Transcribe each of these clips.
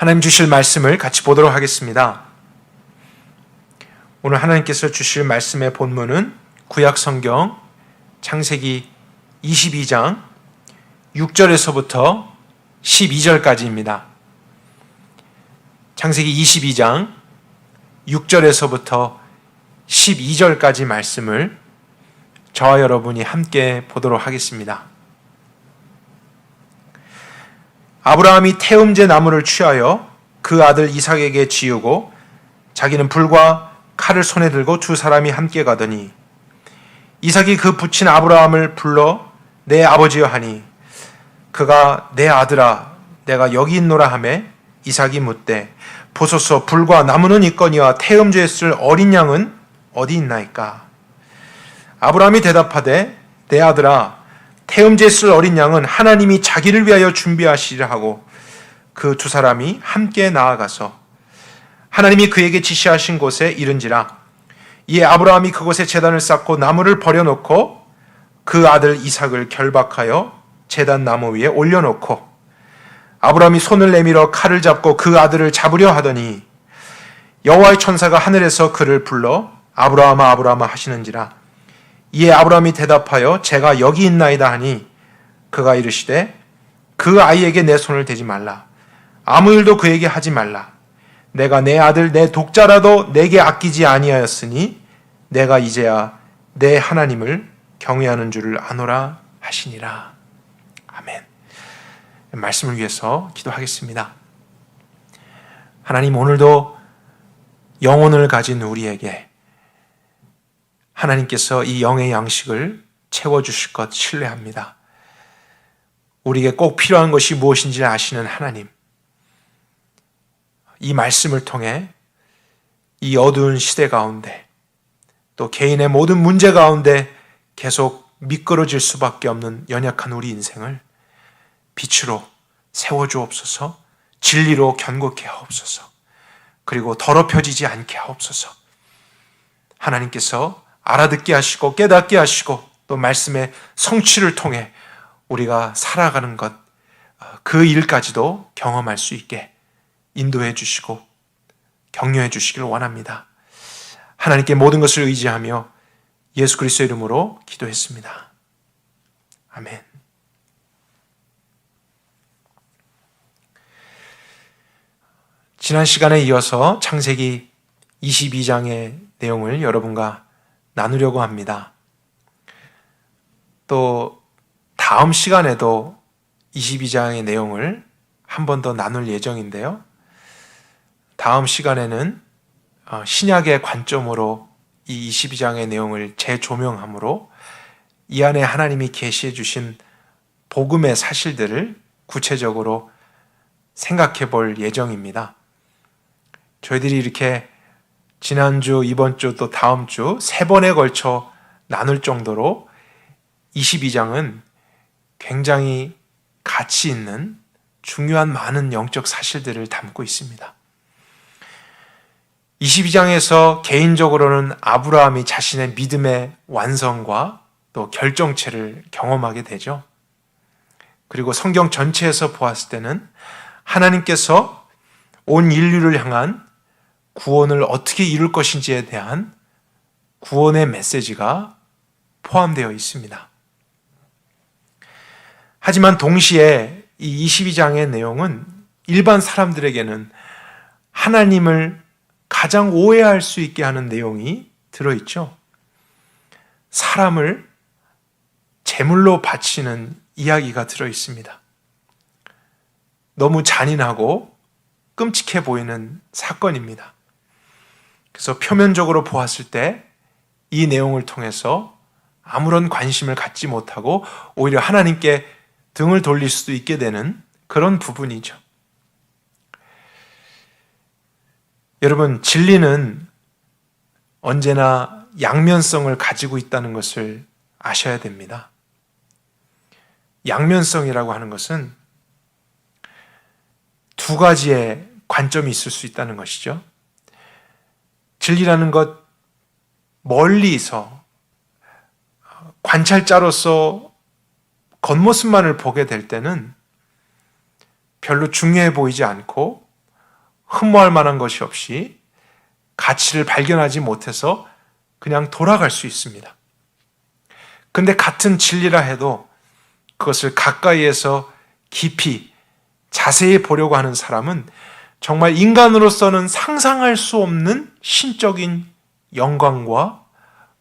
하나님 주실 말씀을 같이 보도록 하겠습니다. 오늘 하나님께서 주실 말씀의 본문은 구약 성경 창세기 22장 6절에서부터 12절까지입니다. 창세기 22장 6절에서부터 12절까지 말씀을 저와 여러분이 함께 보도록 하겠습니다. 아브라함이 태음제 나무를 취하여 그 아들 이삭에게 지우고 자기는 불과 칼을 손에 들고 두 사람이 함께 가더니 이삭이 그 붙인 아브라함을 불러 내 아버지여 하니 그가 내 아들아 내가 여기 있노라 하매 이삭이 묻되 보소서 불과 나무는 있거니와 태음제에 쓸 어린 양은 어디 있나이까? 아브라함이 대답하되 내 아들아 태음제에 쓸 어린 양은 하나님이 자기를 위하여 준비하시리라 하고 그 두 사람이 함께 나아가서 하나님이 그에게 지시하신 곳에 이른지라. 이에 아브라함이 그곳에 제단을 쌓고 나무를 버려놓고 그 아들 이삭을 결박하여 제단 나무 위에 올려놓고 아브라함이 손을 내밀어 칼을 잡고 그 아들을 잡으려 하더니 여호와의 천사가 하늘에서 그를 불러 아브라함아 아브라함아 하시는지라. 이에 아브라함이 대답하여 제가 여기 있나이다 하니 그가 이르시되 그 아이에게 내 손을 대지 말라. 아무 일도 그에게 하지 말라. 내가 내 아들 내 독자라도 내게 아끼지 아니하였으니 내가 이제야 내 하나님을 경외하는 줄을 아노라 하시니라. 아멘. 말씀을 위해서 기도하겠습니다. 하나님, 오늘도 영혼을 가진 우리에게 하나님께서 이 영의 양식을 채워주실 것 신뢰합니다. 우리에게 꼭 필요한 것이 무엇인지 아시는 하나님, 이 말씀을 통해 이 어두운 시대 가운데 또 개인의 모든 문제 가운데 계속 미끄러질 수밖에 없는 연약한 우리 인생을 빛으로 세워주옵소서, 진리로 견고케 하옵소서, 그리고 더럽혀지지 않게 하옵소서. 하나님께서 알아듣게 하시고 깨닫게 하시고 또 말씀의 성취를 통해 우리가 살아가는 것, 그 일까지도 경험할 수 있게 인도해 주시고 격려해 주시기를 원합니다. 하나님께 모든 것을 의지하며 예수 그리스도의 이름으로 기도했습니다. 아멘. 지난 시간에 이어서 창세기 22장의 내용을 여러분과 나누려고 합니다. 또 다음 시간에도 22장의 내용을 한 번 더 나눌 예정인데요. 다음 시간에는 신약의 관점으로 이 22장의 내용을 재조명함으로 이 안에 하나님이 계시해 주신 복음의 사실들을 구체적으로 생각해 볼 예정입니다. 저희들이 이렇게 지난주, 이번 주, 또 다음 주 세 번에 걸쳐 나눌 정도로 22장은 굉장히 가치 있는 중요한 많은 영적 사실들을 담고 있습니다. 22장에서 개인적으로는 아브라함이 자신의 믿음의 완성과 또 결정체를 경험하게 되죠. 그리고 성경 전체에서 보았을 때는 하나님께서 온 인류를 향한 구원을 어떻게 이룰 것인지에 대한 구원의 메시지가 포함되어 있습니다. 하지만 동시에 이 22장의 내용은 일반 사람들에게는 하나님을 가장 오해할 수 있게 하는 내용이 들어있죠. 사람을 제물로 바치는 이야기가 들어있습니다. 너무 잔인하고 끔찍해 보이는 사건입니다. 그래서 표면적으로 보았을 때 이 내용을 통해서 아무런 관심을 갖지 못하고 오히려 하나님께 등을 돌릴 수도 있게 되는 그런 부분이죠. 여러분, 진리는 언제나 양면성을 가지고 있다는 것을 아셔야 됩니다. 양면성이라고 하는 것은 두 가지의 관점이 있을 수 있다는 것이죠. 진리라는 것, 멀리서 관찰자로서 겉모습만을 보게 될 때는 별로 중요해 보이지 않고 흠모할 만한 것이 없이 가치를 발견하지 못해서 그냥 돌아갈 수 있습니다. 근데 같은 진리라 해도 그것을 가까이에서 깊이 자세히 보려고 하는 사람은 정말 인간으로서는 상상할 수 없는 신적인 영광과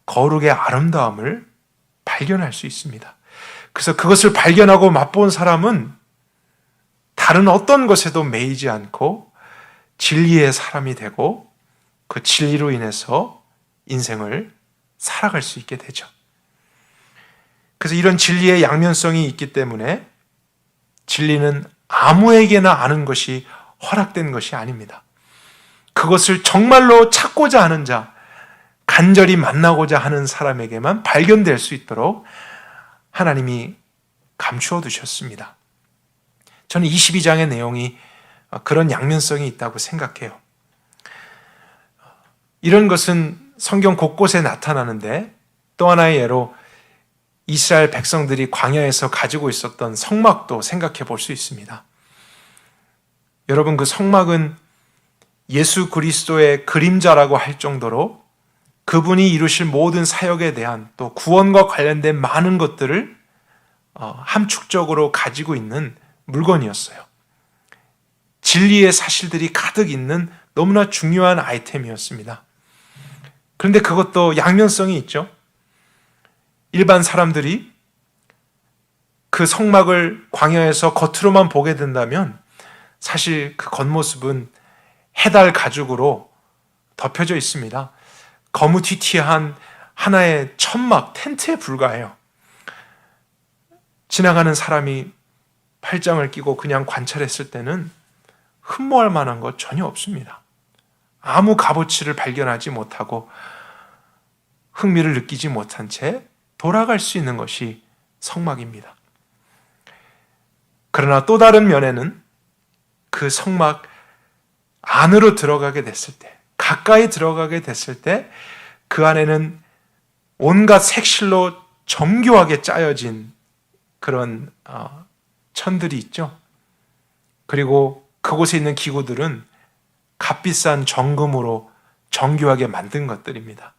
거룩의 아름다움을 발견할 수 있습니다. 그래서 그것을 발견하고 맛본 사람은 다른 어떤 것에도 매이지 않고 진리의 사람이 되고 그 진리로 인해서 인생을 살아갈 수 있게 되죠. 그래서 이런 진리의 양면성이 있기 때문에 진리는 아무에게나 아는 것이 허락된 것이 아닙니다. 그것을 정말로 찾고자 하는 자, 간절히 만나고자 하는 사람에게만 발견될 수 있도록 하나님이 감추어 두셨습니다. 저는 22장의 내용이 그런 양면성이 있다고 생각해요. 이런 것은 성경 곳곳에 나타나는데 또 하나의 예로 이스라엘 백성들이 광야에서 가지고 있었던 성막도 생각해 볼 수 있습니다. 여러분, 그 성막은 예수 그리스도의 그림자라고 할 정도로 그분이 이루실 모든 사역에 대한 또 구원과 관련된 많은 것들을 함축적으로 가지고 있는 물건이었어요. 진리의 사실들이 가득 있는 너무나 중요한 아이템이었습니다. 그런데 그것도 양면성이 있죠. 일반 사람들이 그 성막을 광야에서 겉으로만 보게 된다면 사실 그 겉모습은 해달 가죽으로 덮여져 있습니다. 거무튀튀한 하나의 천막, 텐트에 불과해요. 지나가는 사람이 팔짱을 끼고 그냥 관찰했을 때는 흠모할 만한 것 전혀 없습니다. 아무 값어치를 발견하지 못하고 흥미를 느끼지 못한 채 돌아갈 수 있는 것이 성막입니다. 그러나 또 다른 면에는 그 성막 안으로 들어가게 됐을 때, 가까이 들어가게 됐을 때 그 안에는 온갖 색실로 정교하게 짜여진 그런 천들이 있죠. 그리고 그곳에 있는 기구들은 값비싼 정금으로 정교하게 만든 것들입니다.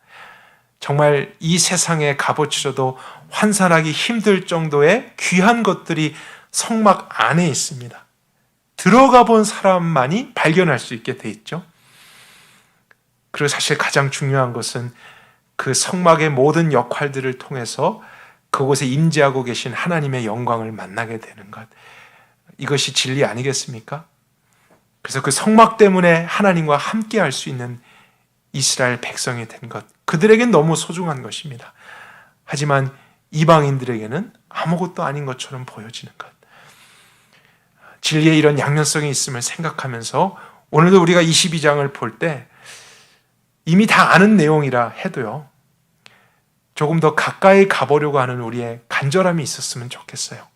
정말 이 세상의 값어치로도 환산하기 힘들 정도의 귀한 것들이 성막 안에 있습니다. 들어가 본 사람만이 발견할 수 있게 돼 있죠. 그리고 사실 가장 중요한 것은 그 성막의 모든 역할들을 통해서 그곳에 임재하고 계신 하나님의 영광을 만나게 되는 것. 이것이 진리 아니겠습니까? 그래서 그 성막 때문에 하나님과 함께 할 수 있는 이스라엘 백성이 된 것. 그들에겐 너무 소중한 것입니다. 하지만 이방인들에게는 아무것도 아닌 것처럼 보여지는 것. 진리의 이런 양면성이 있음을 생각하면서 오늘도 우리가 22장을 볼 때 이미 다 아는 내용이라 해도요, 조금 더 가까이 가보려고 하는 우리의 간절함이 있었으면 좋겠어요.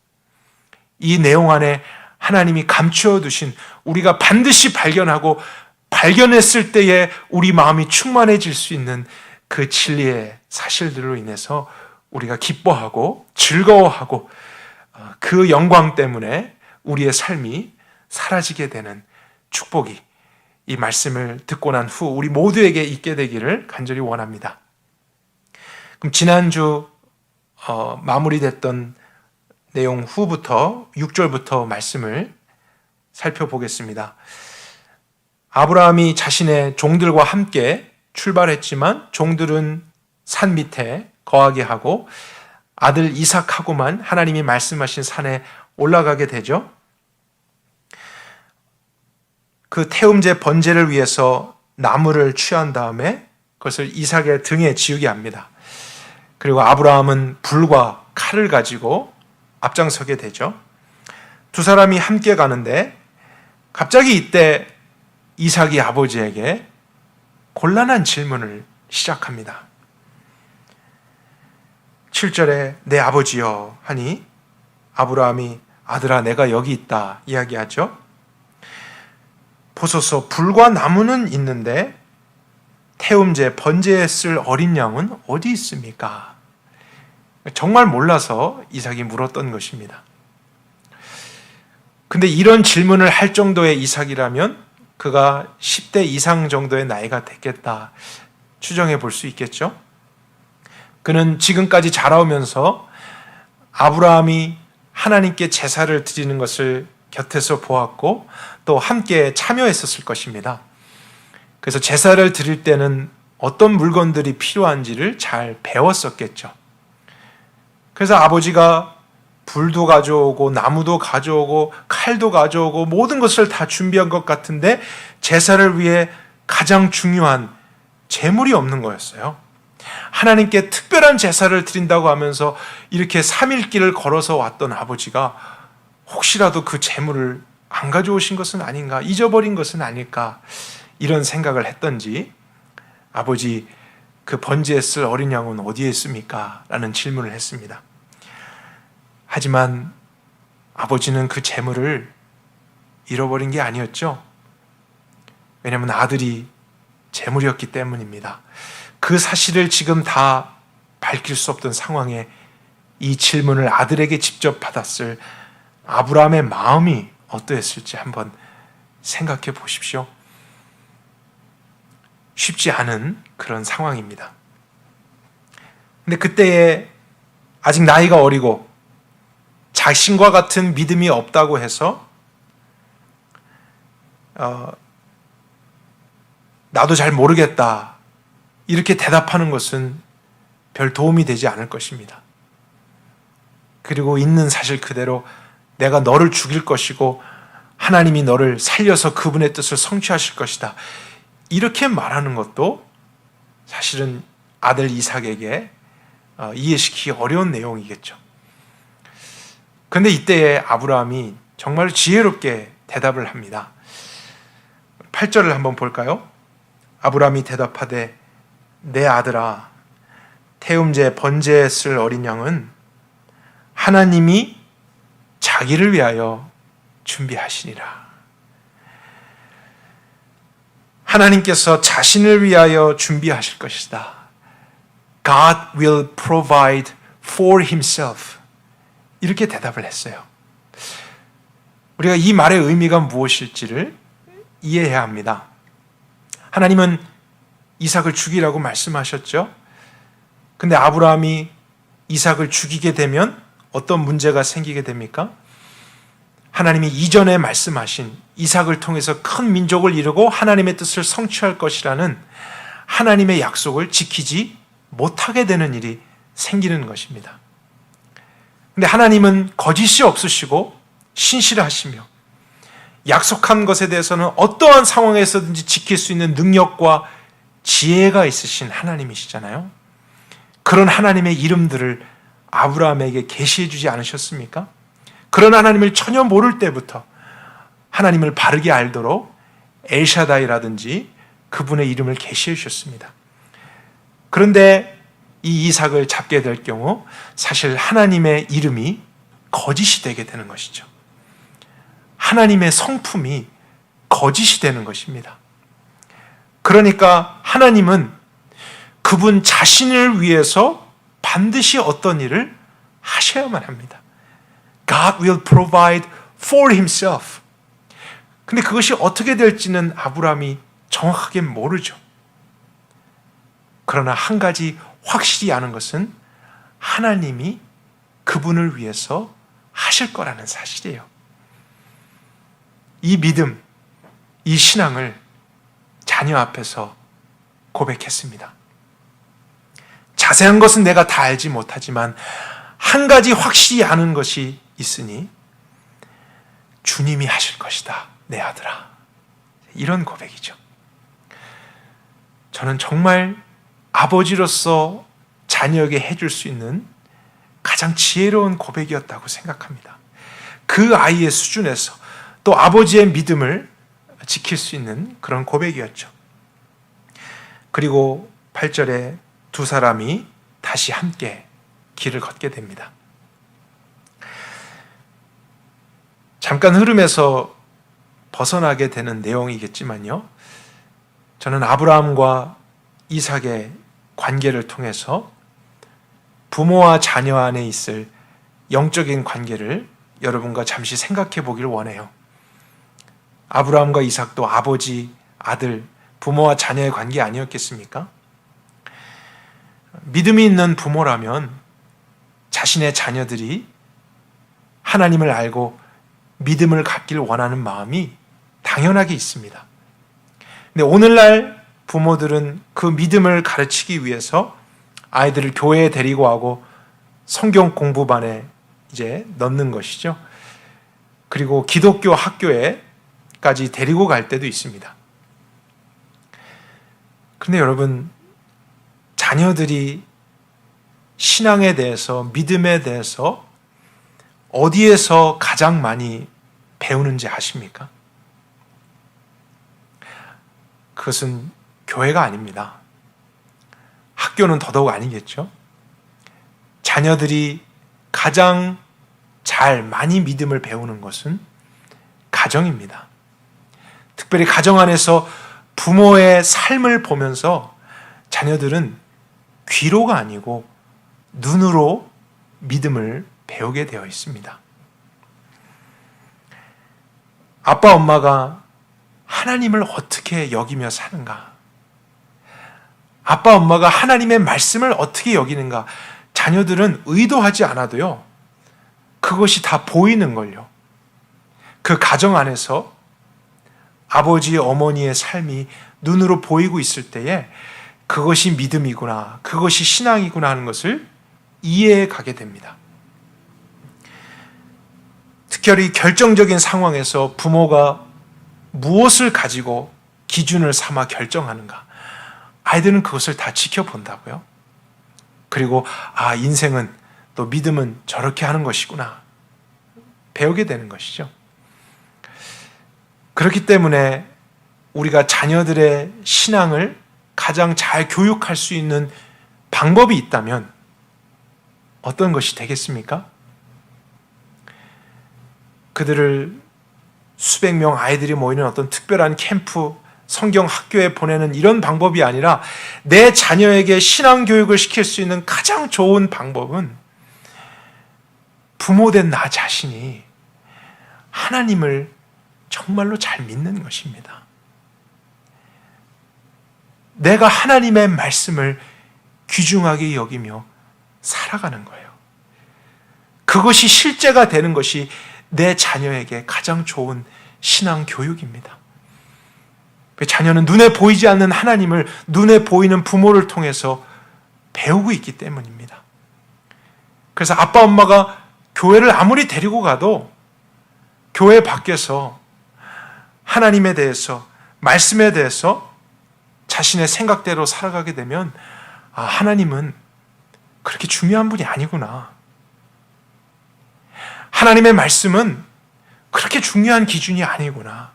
이 내용 안에 하나님이 감추어 두신 우리가 반드시 발견하고 발견했을 때에 우리 마음이 충만해질 수 있는 그 진리의 사실들로 인해서 우리가 기뻐하고 즐거워하고 그 영광 때문에 우리의 삶이 사라지게 되는 축복이 이 말씀을 듣고 난 후 우리 모두에게 있게 되기를 간절히 원합니다. 그럼 지난주 마무리됐던 내용 후부터 6절부터 말씀을 살펴보겠습니다. 아브라함이 자신의 종들과 함께 출발했지만 종들은 산 밑에 거하게 하고 아들 이삭하고만 하나님이 말씀하신 산에 올라가게 되죠. 그 태음제 번제를 위해서 나무를 취한 다음에 그것을 이삭의 등에 지우게 합니다. 그리고 아브라함은 불과 칼을 가지고 앞장서게 되죠. 두 사람이 함께 가는데 갑자기 이때 이삭이 아버지에게 곤란한 질문을 시작합니다. 7절에 내 아버지여 하니 아브라함이 아들아 내가 여기 있다 이야기하죠. 보소서 불과 나무는 있는데 태음제 번제에 쓸 어린 양은 어디 있습니까? 정말 몰라서 이삭이 물었던 것입니다. 근데 이런 질문을 할 정도의 이삭이라면 그가 10대 이상 정도의 나이가 됐겠다 추정해 볼 수 있겠죠. 그는 지금까지 자라오면서 아브라함이 하나님께 제사를 드리는 것을 곁에서 보았고 또 함께 참여했었을 것입니다. 그래서 제사를 드릴 때는 어떤 물건들이 필요한지를 잘 배웠었겠죠. 그래서 아버지가 불도 가져오고 나무도 가져오고 칼도 가져오고 모든 것을 다 준비한 것 같은데 제사를 위해 가장 중요한 제물이 없는 거였어요. 하나님께 특별한 제사를 드린다고 하면서 이렇게 3일 길을 걸어서 왔던 아버지가 혹시라도 그 제물을 안 가져오신 것은 아닌가, 잊어버린 것은 아닐까 이런 생각을 했던지 아버지, 그 번제에 쓸 어린 양은 어디에 있습니까? 라는 질문을 했습니다. 하지만 아버지는 그 제물을 잃어버린 게 아니었죠. 왜냐하면 아들이 제물이었기 때문입니다. 그 사실을 지금 다 밝힐 수 없던 상황에 이 질문을 아들에게 직접 받았을 아브라함의 마음이 어떠했을지 한번 생각해 보십시오. 쉽지 않은 그런 상황입니다. 근데 그때에 아직 나이가 어리고 자신과 같은 믿음이 없다고 해서 나도 잘 모르겠다 이렇게 대답하는 것은 별 도움이 되지 않을 것입니다. 그리고 있는 사실 그대로 내가 너를 죽일 것이고 하나님이 너를 살려서 그분의 뜻을 성취하실 것이다 이렇게 말하는 것도 사실은 아들 이삭에게 이해시키기 어려운 내용이겠죠. 그런데 이때에 아브라함이 정말 지혜롭게 대답을 합니다. 8절을 한번 볼까요? 아브라함이 대답하되 내 아들아, 태음제 번제에 쓸 어린 양은 하나님이 자기를 위하여 준비하시니라. 하나님께서 자신을 위하여 준비하실 것이다. God will provide for himself. 이렇게 대답을 했어요. 우리가 이 말의 의미가 무엇일지를 이해해야 합니다. 하나님은 이삭을 죽이라고 말씀하셨죠. 근데 아브라함이 이삭을 죽이게 되면 어떤 문제가 생기게 됩니까? 하나님이 이전에 말씀하신 이삭을 통해서 큰 민족을 이루고 하나님의 뜻을 성취할 것이라는 하나님의 약속을 지키지 못하게 되는 일이 생기는 것입니다. 근데 하나님은 거짓이 없으시고 신실하시며 약속한 것에 대해서는 어떠한 상황에서든지 지킬 수 있는 능력과 지혜가 있으신 하나님이시잖아요. 그런 하나님의 이름들을 아브라함에게 계시해 주지 않으셨습니까? 그런 하나님을 전혀 모를 때부터 하나님을 바르게 알도록 엘샤다이라든지 그분의 이름을 계시해 주셨습니다. 그런데 이 이삭을 잡게 될 경우 사실 하나님의 이름이 거짓이 되게 되는 것이죠. 하나님의 성품이 거짓이 되는 것입니다. 그러니까 하나님은 그분 자신을 위해서 반드시 어떤 일을 하셔야만 합니다. God will provide for himself. 근데 그것이 어떻게 될지는 아브라함이 정확하게 모르죠. 그러나 한 가지 확실히 아는 것은 하나님이 그분을 위해서 하실 거라는 사실이에요. 이 믿음, 이 신앙을 자녀 앞에서 고백했습니다. 자세한 것은 내가 다 알지 못하지만 한 가지 확실히 아는 것이 있으니 주님이 하실 것이다, 내 아들아. 이런 고백이죠. 저는 정말 아버지로서 자녀에게 해줄 수 있는 가장 지혜로운 고백이었다고 생각합니다. 그 아이의 수준에서 또 아버지의 믿음을 지킬 수 있는 그런 고백이었죠. 그리고 8절에 두 사람이 다시 함께 길을 걷게 됩니다. 잠깐 흐름에서 벗어나게 되는 내용이겠지만요. 저는 아브라함과 이삭의 관계를 통해서 부모와 자녀 안에 있을 영적인 관계를 여러분과 잠시 생각해 보길 원해요. 아브라함과 이삭도 아버지, 아들, 부모와 자녀의 관계 아니었겠습니까? 믿음이 있는 부모라면 자신의 자녀들이 하나님을 알고 믿음을 갖길 원하는 마음이 당연하게 있습니다. 근데 오늘날 부모들은 그 믿음을 가르치기 위해서 아이들을 교회에 데리고 가고 성경 공부반에 이제 넣는 것이죠. 그리고 기독교 학교에까지 데리고 갈 때도 있습니다. 그런데 여러분, 자녀들이 신앙에 대해서, 믿음에 대해서 어디에서 가장 많이 배우는지 아십니까? 그것은 교회가 아닙니다. 학교는 더더욱 아니겠죠. 자녀들이 가장 잘 많이 믿음을 배우는 것은 가정입니다. 특별히 가정 안에서 부모의 삶을 보면서 자녀들은 귀로가 아니고 눈으로 믿음을 배우게 되어 있습니다. 아빠, 엄마가 하나님을 어떻게 여기며 사는가? 아빠, 엄마가 하나님의 말씀을 어떻게 여기는가? 자녀들은 의도하지 않아도요, 그것이 다 보이는 걸요. 그 가정 안에서 아버지, 어머니의 삶이 눈으로 보이고 있을 때에 그것이 믿음이구나, 그것이 신앙이구나 하는 것을 이해해 가게 됩니다. 특별히 결정적인 상황에서 부모가 무엇을 가지고 기준을 삼아 결정하는가, 아이들은 그것을 다 지켜본다고요. 그리고 인생은 또 믿음은 저렇게 하는 것이구나 배우게 되는 것이죠. 그렇기 때문에 우리가 자녀들의 신앙을 가장 잘 교육할 수 있는 방법이 있다면 어떤 것이 되겠습니까? 그들을 수백 명 아이들이 모이는 어떤 특별한 캠프, 성경 학교에 보내는 이런 방법이 아니라 내 자녀에게 신앙 교육을 시킬 수 있는 가장 좋은 방법은 부모된 나 자신이 하나님을 정말로 잘 믿는 것입니다. 내가 하나님의 말씀을 귀중하게 여기며 살아가는 거예요. 그것이 실제가 되는 것이 내 자녀에게 가장 좋은 신앙 교육입니다. 자녀는 눈에 보이지 않는 하나님을 눈에 보이는 부모를 통해서 배우고 있기 때문입니다. 그래서 아빠, 엄마가 교회를 아무리 데리고 가도 교회 밖에서 하나님에 대해서, 말씀에 대해서 자신의 생각대로 살아가게 되면 하나님은 그렇게 중요한 분이 아니구나. 하나님의 말씀은 그렇게 중요한 기준이 아니구나.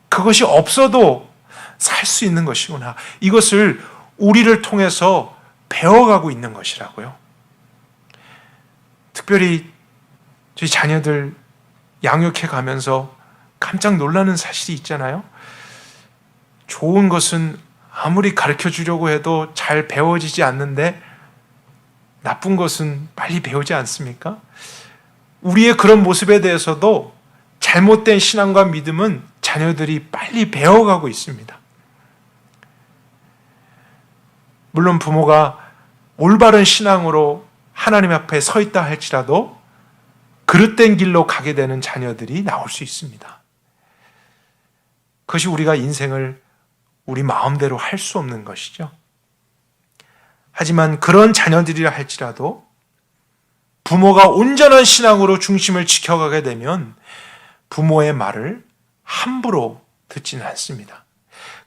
그것이 없어도 살 수 있는 것이구나. 이것을 우리를 통해서 배워가고 있는 것이라고요. 특별히 저희 자녀들 양육해 가면서 깜짝 놀라는 사실이 있잖아요. 좋은 것은 아무리 가르쳐 주려고 해도 잘 배워지지 않는데 나쁜 것은 빨리 배우지 않습니까? 우리의 그런 모습에 대해서도 잘못된 신앙과 믿음은 자녀들이 빨리 배워가고 있습니다. 물론 부모가 올바른 신앙으로 하나님 앞에 서 있다 할지라도 그릇된 길로 가게 되는 자녀들이 나올 수 있습니다. 그것이 우리가 인생을 우리 마음대로 할 수 없는 것이죠. 하지만 그런 자녀들이라 할지라도 부모가 온전한 신앙으로 중심을 지켜가게 되면 부모의 말을 함부로 듣지는 않습니다.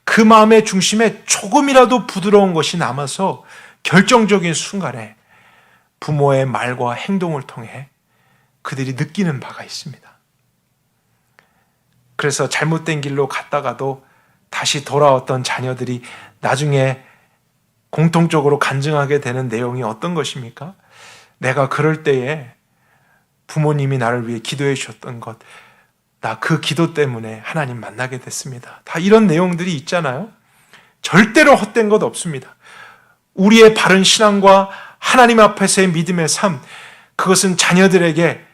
그 마음의 중심에 조금이라도 부드러운 것이 남아서 결정적인 순간에 부모의 말과 행동을 통해 그들이 느끼는 바가 있습니다. 그래서 잘못된 길로 갔다가도 다시 돌아왔던 자녀들이 나중에 공통적으로 간증하게 되는 내용이 어떤 것입니까? 내가 그럴 때에 부모님이 나를 위해 기도해 주셨던 것, 나 그 기도 때문에 하나님 만나게 됐습니다. 다 이런 내용들이 있잖아요. 절대로 헛된 것 없습니다. 우리의 바른 신앙과 하나님 앞에서의 믿음의 삶, 그것은 자녀들에게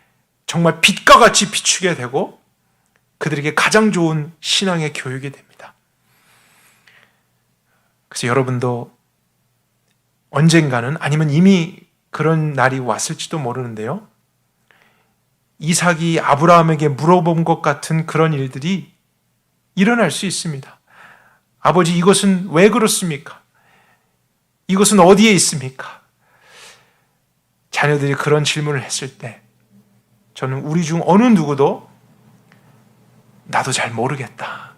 정말 빛과 같이 비추게 되고 그들에게 가장 좋은 신앙의 교육이 됩니다. 그래서 여러분도 언젠가는, 아니면 이미 그런 날이 왔을지도 모르는데요, 이삭이 아브라함에게 물어본 것 같은 그런 일들이 일어날 수 있습니다. 아버지, 이것은 왜 그렇습니까? 이것은 어디에 있습니까? 자녀들이 그런 질문을 했을 때 저는 우리 중 어느 누구도 나도 잘 모르겠다,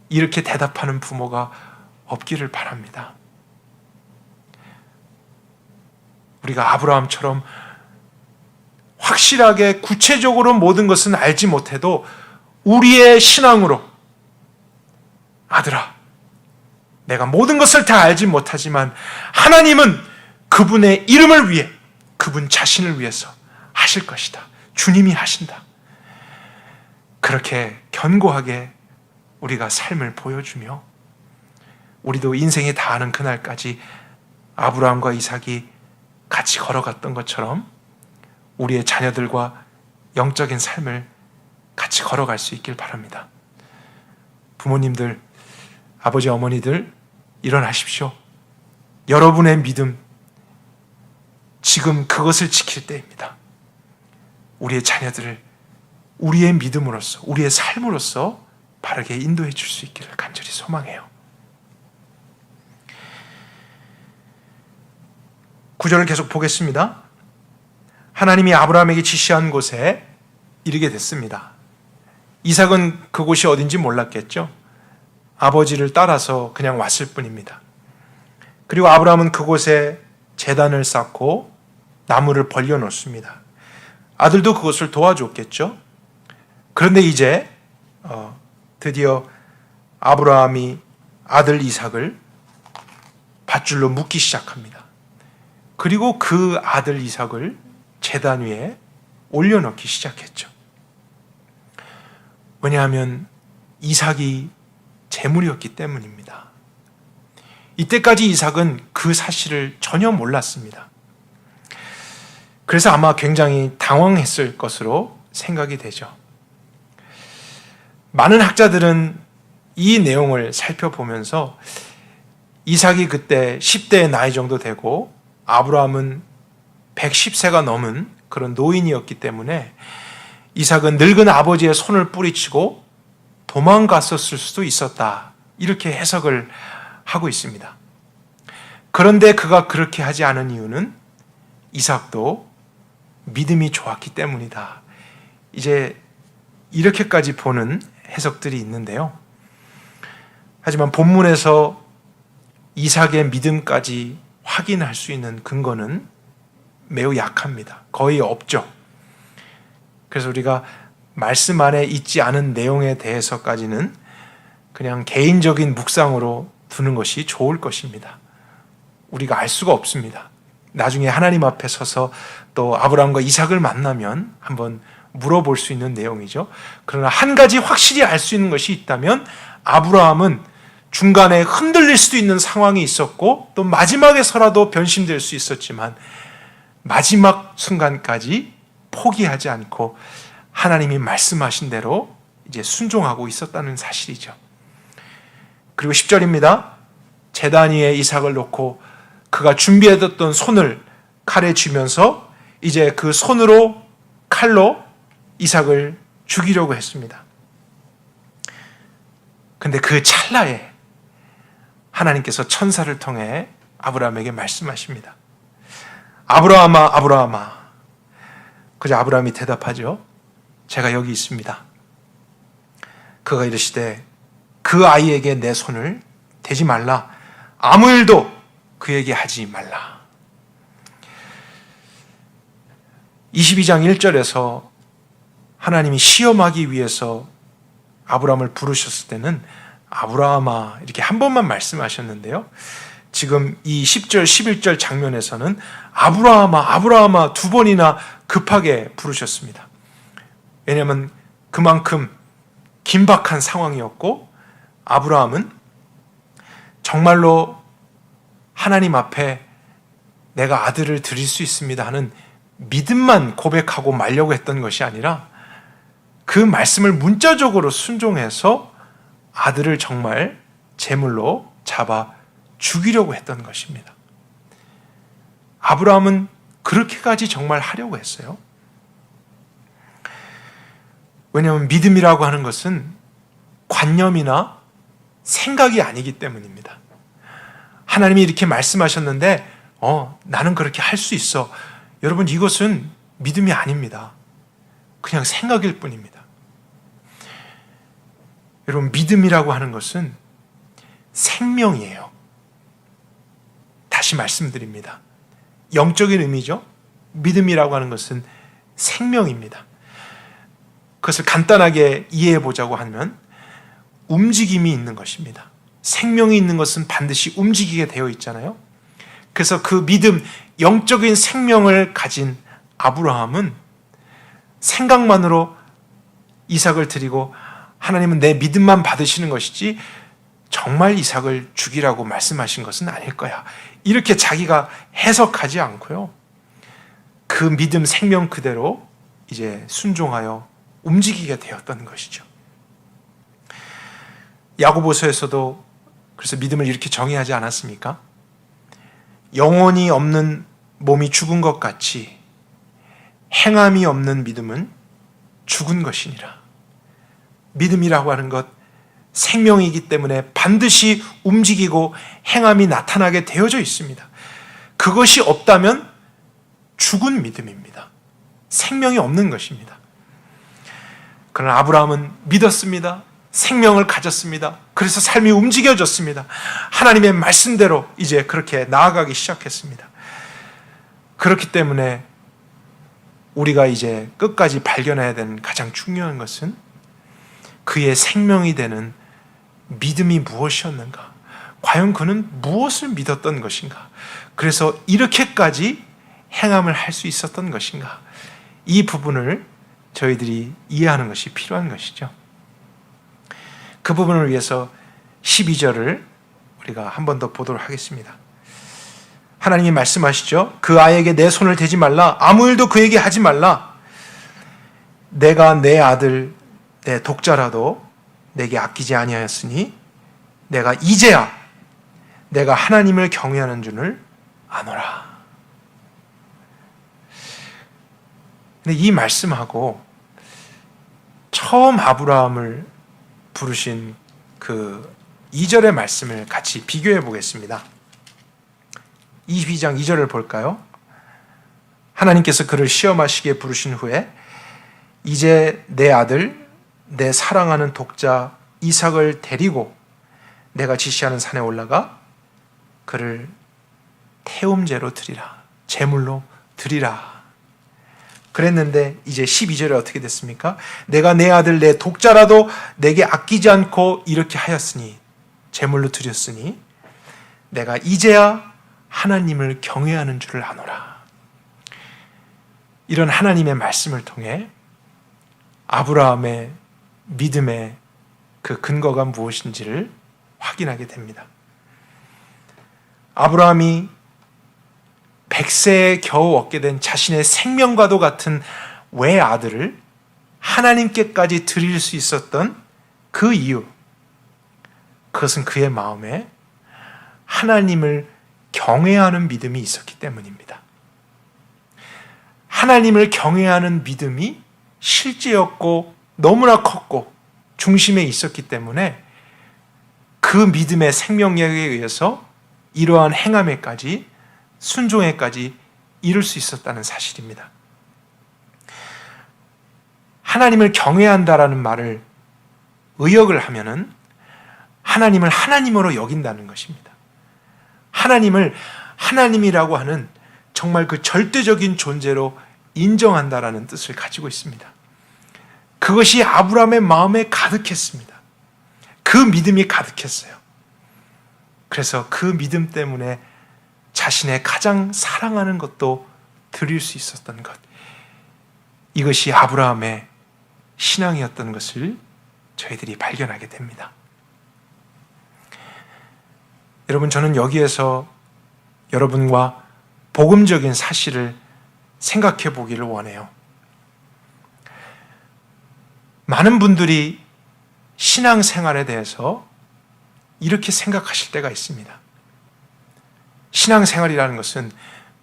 이렇게 대답하는 부모가 없기를 바랍니다. 우리가 아브라함처럼 확실하게 구체적으로 모든 것은 알지 못해도 우리의 신앙으로, 아들아, 내가 모든 것을 다 알지 못하지만 하나님은 그분의 이름을 위해, 그분 자신을 위해서 하실 것이다, 주님이 하신다, 그렇게 견고하게 우리가 삶을 보여주며 우리도 인생이 다하는 그날까지 아브라함과 이삭이 같이 걸어갔던 것처럼 우리의 자녀들과 영적인 삶을 같이 걸어갈 수 있길 바랍니다. 부모님들, 아버지, 어머니들, 일어나십시오. 여러분의 믿음, 지금 그것을 지킬 때입니다. 우리의 자녀들을 우리의 믿음으로써, 우리의 삶으로써 바르게 인도해 줄 수 있기를 간절히 소망해요. 9절을 계속 보겠습니다. 하나님이 아브라함에게 지시한 곳에 이르게 됐습니다. 이삭은 그곳이 어딘지 몰랐겠죠. 아버지를 따라서 그냥 왔을 뿐입니다. 그리고 아브라함은 그곳에 제단을 쌓고 나무를 벌려놓습니다. 아들도 그것을 도와줬겠죠. 그런데 이제 드디어 아브라함이 아들 이삭을 밧줄로 묶기 시작합니다. 그리고 그 아들 이삭을 제단 위에 올려놓기 시작했죠. 왜냐하면 이삭이 제물이었기 때문입니다. 이때까지 이삭은 그 사실을 전혀 몰랐습니다. 그래서 아마 굉장히 당황했을 것으로 생각이 되죠. 많은 학자들은 이 내용을 살펴보면서 이삭이 그때 10대의 나이 정도 되고 아브라함은 110세가 넘은 그런 노인이었기 때문에 이삭은 늙은 아버지의 손을 뿌리치고 도망갔었을 수도 있었다, 이렇게 해석을 하고 있습니다. 그런데 그가 그렇게 하지 않은 이유는 이삭도 믿음이 좋았기 때문이다, 이제 이렇게까지 보는 해석들이 있는데요. 하지만 본문에서 이삭의 믿음까지 확인할 수 있는 근거는 매우 약합니다. 거의 없죠. 그래서 우리가 말씀 안에 있지 않은 내용에 대해서까지는 그냥 개인적인 묵상으로 두는 것이 좋을 것입니다. 우리가 알 수가 없습니다. 나중에 하나님 앞에 서서 또 아브라함과 이삭을 만나면 한번 물어볼 수 있는 내용이죠. 그러나 한 가지 확실히 알 수 있는 것이 있다면 아브라함은 중간에 흔들릴 수도 있는 상황이 있었고 또 마지막에서라도 변심될 수 있었지만 마지막 순간까지 포기하지 않고 하나님이 말씀하신 대로 이제 순종하고 있었다는 사실이죠. 그리고 10절입니다. 제단 위에 이삭을 놓고 그가 준비해뒀던 손을 칼에 쥐면서 이제 그 손으로 칼로 이삭을 죽이려고 했습니다. 근데 그 찰나에 하나님께서 천사를 통해 아브라함에게 말씀하십니다. 아브라함아, 아브라함아. 그저 아브라함이 대답하죠. 제가 여기 있습니다. 그가 이르시되 그 아이에게 내 손을 대지 말라. 아무 일도 그에게 하지 말라. 22장 1절에서 하나님이 시험하기 위해서 아브라함을 부르셨을 때는 아브라함아 이렇게 한 번만 말씀하셨는데요. 지금 이 10절, 11절 장면에서는 아브라함아, 아브라함아 두 번이나 급하게 부르셨습니다. 왜냐하면 그만큼 긴박한 상황이었고 아브라함은 정말로 하나님 앞에 내가 아들을 드릴 수 있습니다 하는 믿음만 고백하고 말려고 했던 것이 아니라 그 말씀을 문자적으로 순종해서 아들을 정말 제물로 잡아 죽이려고 했던 것입니다. 아브라함은 그렇게까지 정말 하려고 했어요. 왜냐하면 믿음이라고 하는 것은 관념이나 생각이 아니기 때문입니다. 하나님이 이렇게 말씀하셨는데 나는 그렇게 할 수 있어. 여러분, 이것은 믿음이 아닙니다. 그냥 생각일 뿐입니다. 여러분, 믿음이라고 하는 것은 생명이에요. 다시 말씀드립니다. 영적인 의미죠. 믿음이라고 하는 것은 생명입니다. 그것을 간단하게 이해해 보자고 하면 움직임이 있는 것입니다. 생명이 있는 것은 반드시 움직이게 되어 있잖아요. 그래서 그 믿음, 영적인 생명을 가진 아브라함은 생각만으로 이삭을 드리고 하나님은 내 믿음만 받으시는 것이지 정말 이삭을 죽이라고 말씀하신 것은 아닐 거야. 이렇게 자기가 해석하지 않고요. 그 믿음 생명 그대로 이제 순종하여 움직이게 되었던 것이죠. 야고보서에서도 그래서 믿음을 이렇게 정의하지 않았습니까? 영혼이 없는 몸이 죽은 것 같이 행함이 없는 믿음은 죽은 것이니라. 믿음이라고 하는 것 생명이기 때문에 반드시 움직이고 행함이 나타나게 되어져 있습니다. 그것이 없다면 죽은 믿음입니다. 생명이 없는 것입니다. 그러나 아브라함은 믿었습니다. 생명을 가졌습니다. 그래서 삶이 움직여졌습니다. 하나님의 말씀대로 이제 그렇게 나아가기 시작했습니다. 그렇기 때문에 우리가 이제 끝까지 발견해야 되는 가장 중요한 것은 그의 생명이 되는 믿음이 무엇이었는가? 과연 그는 무엇을 믿었던 것인가? 그래서 이렇게까지 행함을 할 수 있었던 것인가? 이 부분을 저희들이 이해하는 것이 필요한 것이죠. 그 부분을 위해서 12절을 우리가 한 번 더 보도록 하겠습니다. 하나님이 말씀하시죠. 그 아이에게 내 손을 대지 말라. 아무 일도 그에게 하지 말라. 내가 내 아들, 내 독자라도 내게 아끼지 아니하였으니 내가 이제야 내가 하나님을 경외하는 줄을 아노라. 근데 이 말씀하고 처음 아브라함을 부르신 그 2절의 말씀을 같이 비교해 보겠습니다. 22장 2절을 볼까요? 하나님께서 그를 시험하시기에 부르신 후에 이제 내 아들, 내 사랑하는 독자 이삭을 데리고 내가 지시하는 산에 올라가 그를 태움제로 드리라. 제물로 드리라. 그랬는데 이제 12절에 어떻게 됐습니까? 내가 내 아들 내 독자라도 내게 아끼지 않고 이렇게 하였으니 제물로 드렸으니 내가 이제야 하나님을 경외하는 줄을 아노라. 이런 하나님의 말씀을 통해 아브라함의 믿음의 그 근거가 무엇인지를 확인하게 됩니다. 아브라함이 100세에 겨우 얻게 된 자신의 생명과도 같은 외아들을 하나님께까지 드릴 수 있었던 그 이유, 그것은 그의 마음에 하나님을 경외하는 믿음이 있었기 때문입니다. 하나님을 경외하는 믿음이 실제였고 너무나 컸고 중심에 있었기 때문에 그 믿음의 생명력에 의해서 이러한 행함에까지 순종에까지 이룰 수 있었다는 사실입니다. 하나님을 경외한다라는 말을 의역을 하면은 하나님을 하나님으로 여긴다는 것입니다. 하나님을 하나님이라고 하는 정말 그 절대적인 존재로 인정한다라는 뜻을 가지고 있습니다. 그것이 아브라함의 마음에 가득했습니다. 그 믿음이 가득했어요. 그래서 그 믿음 때문에 자신의 가장 사랑하는 것도 드릴 수 있었던 것. 이것이 아브라함의 신앙이었던 것을 저희들이 발견하게 됩니다. 여러분, 저는 여기에서 여러분과 복음적인 사실을 생각해 보기를 원해요. 많은 분들이 신앙생활에 대해서 이렇게 생각하실 때가 있습니다. 신앙생활이라는 것은,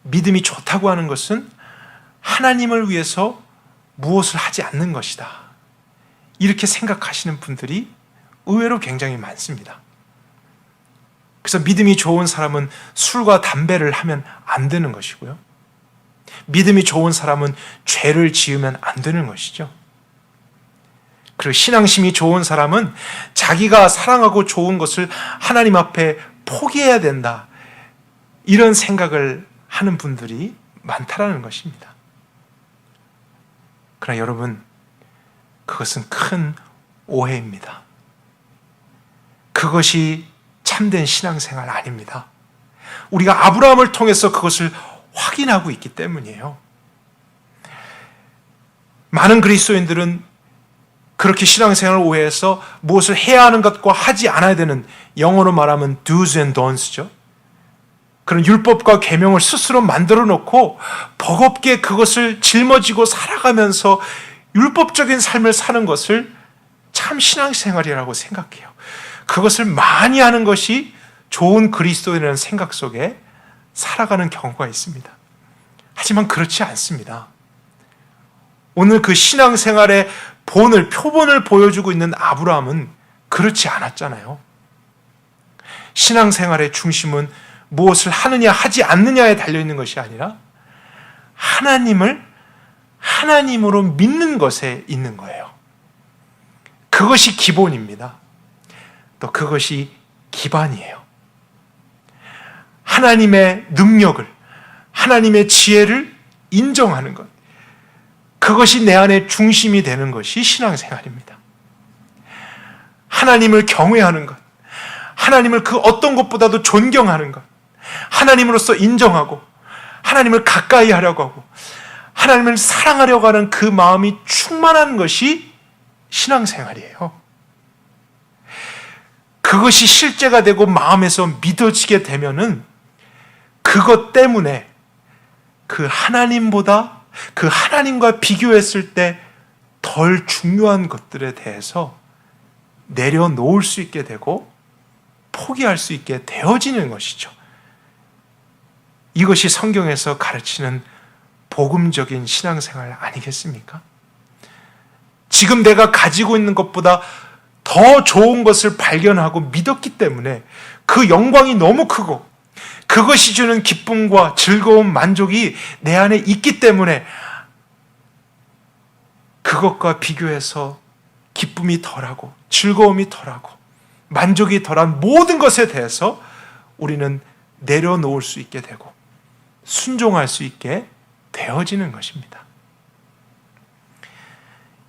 믿음이 좋다고 하는 것은 하나님을 위해서 무엇을 하지 않는 것이다, 이렇게 생각하시는 분들이 의외로 굉장히 많습니다. 그래서 믿음이 좋은 사람은 술과 담배를 하면 안 되는 것이고요, 믿음이 좋은 사람은 죄를 지으면 안 되는 것이죠. 그리고 신앙심이 좋은 사람은 자기가 사랑하고 좋은 것을 하나님 앞에 포기해야 된다, 이런 생각을 하는 분들이 많다라는 것입니다. 그러나 여러분, 그것은 큰 오해입니다. 그것이 참된 신앙생활 아닙니다. 우리가 아브라함을 통해서 그것을 확인하고 있기 때문이에요. 많은 그리스도인들은 그렇게 신앙생활을 오해해서 무엇을 해야 하는 것과 하지 않아야 되는, 영어로 말하면 do's and don'ts죠. 그런 율법과 계명을 스스로 만들어 놓고 버겁게 그것을 짊어지고 살아가면서 율법적인 삶을 사는 것을 참 신앙생활이라고 생각해요. 그것을 많이 하는 것이 좋은 그리스도인이라는 생각 속에 살아가는 경우가 있습니다. 하지만 그렇지 않습니다. 오늘 그 신앙생활의 표본을 보여주고 있는 아브라함은 그렇지 않았잖아요. 신앙생활의 중심은 무엇을 하느냐 하지 않느냐에 달려있는 것이 아니라 하나님을 하나님으로 믿는 것에 있는 거예요. 그것이 기본입니다. 또 그것이 기반이에요. 하나님의 능력을, 하나님의 지혜를 인정하는 것, 그것이 내 안의 중심이 되는 것이 신앙생활입니다. 하나님을 경외하는 것, 하나님을 그 어떤 것보다도 존경하는 것, 하나님으로서 인정하고 하나님을 가까이 하려고 하고 하나님을 사랑하려고 하는 그 마음이 충만한 것이 신앙생활이에요. 그것이 실제가 되고 마음에서 믿어지게 되면은 그것 때문에 그 하나님보다, 그 하나님과 비교했을 때 덜 중요한 것들에 대해서 내려놓을 수 있게 되고 포기할 수 있게 되어지는 것이죠. 이것이 성경에서 가르치는 복음적인 신앙생활 아니겠습니까? 지금 내가 가지고 있는 것보다 더 좋은 것을 발견하고 믿었기 때문에 그 영광이 너무 크고 그것이 주는 기쁨과 즐거움, 만족이 내 안에 있기 때문에 그것과 비교해서 기쁨이 덜하고 즐거움이 덜하고 만족이 덜한 모든 것에 대해서 우리는 내려놓을 수 있게 되고 순종할 수 있게 되어지는 것입니다.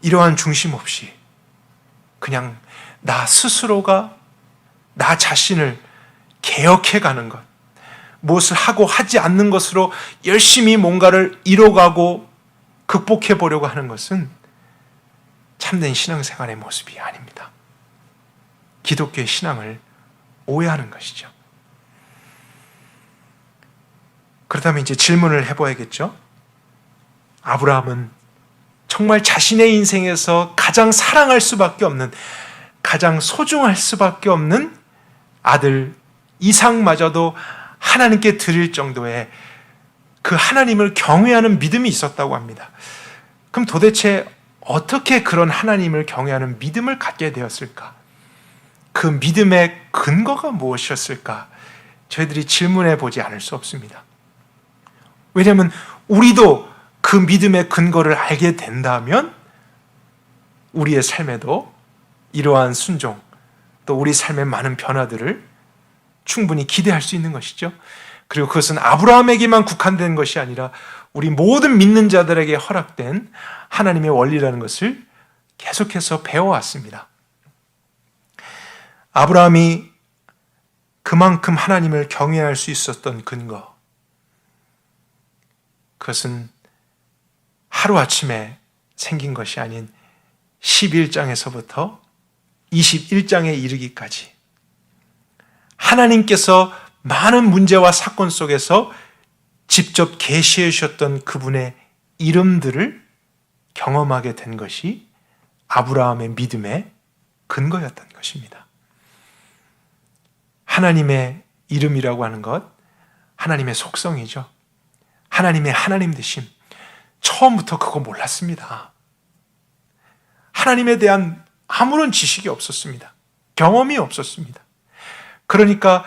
이러한 중심 없이 그냥 나 스스로가 나 자신을 개혁해가는 것, 무엇을 하고 하지 않는 것으로 열심히 뭔가를 이뤄가고 극복해 보려고 하는 것은 참된 신앙생활의 모습이 아닙니다. 기독교의 신앙을 오해하는 것이죠. 그렇다면 이제 질문을 해봐야겠죠. 아브라함은 정말 자신의 인생에서 가장 사랑할 수밖에 없는, 가장 소중할 수밖에 없는 아들 이삭마저도 하나님께 드릴 정도의 그 하나님을 경외하는 믿음이 있었다고 합니다. 그럼 도대체 어떻게 그런 하나님을 경외하는 믿음을 갖게 되었을까? 그 믿음의 근거가 무엇이었을까? 저희들이 질문해 보지 않을 수 없습니다. 왜냐하면 우리도 그 믿음의 근거를 알게 된다면 우리의 삶에도 이러한 순종, 또 우리 삶의 많은 변화들을 충분히 기대할 수 있는 것이죠. 그리고 그것은 아브라함에게만 국한된 것이 아니라 우리 모든 믿는 자들에게 허락된 하나님의 원리라는 것을 계속해서 배워왔습니다. 아브라함이 그만큼 하나님을 경외할 수 있었던 근거, 그것은 하루아침에 생긴 것이 아닌 11장에서부터 21장에 이르기까지 하나님께서 많은 문제와 사건 속에서 직접 계시해 주셨던 그분의 이름들을 경험하게 된 것이 아브라함의 믿음의 근거였던 것입니다. 하나님의 이름이라고 하는 것, 하나님의 속성이죠. 하나님의 하나님 되심. 처음부터 그거 몰랐습니다. 하나님에 대한 아무런 지식이 없었습니다. 경험이 없었습니다. 그러니까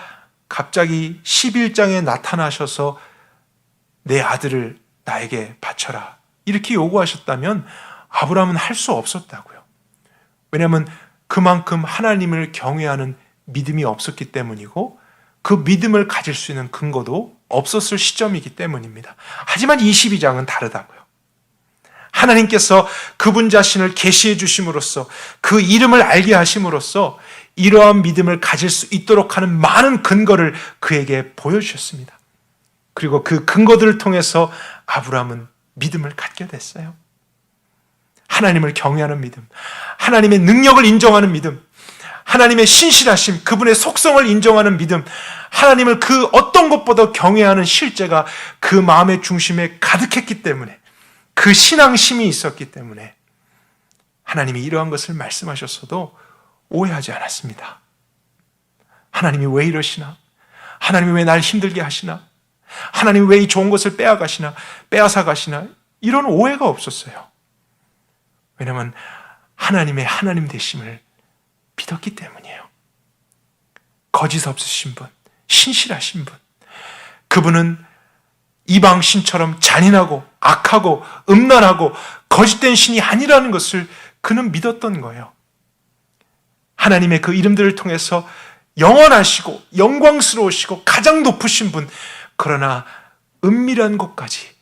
갑자기 11장에 나타나셔서 내 아들을 나에게 바쳐라 이렇게 요구하셨다면 아브라함은 할 수 없었다고요. 왜냐하면 그만큼 하나님을 경외하는 믿음이 없었기 때문이고 그 믿음을 가질 수 있는 근거도 없었을 시점이기 때문입니다. 하지만 22장은 다르다고요. 하나님께서 그분 자신을 계시해 주심으로써 그 이름을 알게 하심으로써 이러한 믿음을 가질 수 있도록 하는 많은 근거를 그에게 보여주셨습니다. 그리고 그 근거들을 통해서 아브라함은 믿음을 갖게 됐어요. 하나님을 경외하는 믿음, 하나님의 능력을 인정하는 믿음, 하나님의 신실하심, 그분의 속성을 인정하는 믿음, 하나님을 그 어떤 것보다 경외하는 실제가 그 마음의 중심에 가득했기 때문에, 그 신앙심이 있었기 때문에 하나님이 이러한 것을 말씀하셨어도 오해하지 않았습니다. 하나님이 왜 이러시나? 하나님이 왜 날 힘들게 하시나? 하나님이 왜 이 좋은 것을 빼앗아 가시나? 이런 오해가 없었어요. 왜냐하면 하나님의 하나님 되심을 믿었기 때문이에요. 거짓 없으신 분, 신실하신 분, 그분은 이방 신처럼 잔인하고 악하고 음란하고 거짓된 신이 아니라는 것을 그는 믿었던 거예요. 하나님의 그 이름들을 통해서 영원하시고 영광스러우시고 가장 높으신 분, 그러나 은밀한 곳까지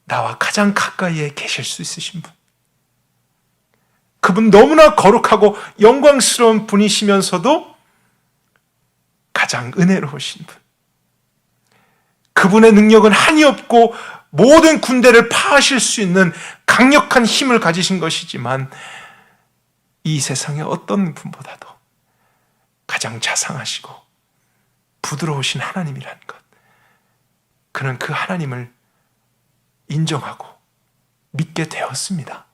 나와 가장 가까이에 계실 수 있으신 분, 그분 너무나 거룩하고 영광스러운 분이시면서도 가장 은혜로우신 분, 그분의 능력은 한이 없고 모든 군대를 파하실 수 있는 강력한 힘을 가지신 것이지만 이 세상의 어떤 분보다도 가장 자상하시고 부드러우신 하나님이라는 것, 그는 그 하나님을 인정하고 믿게 되었습니다.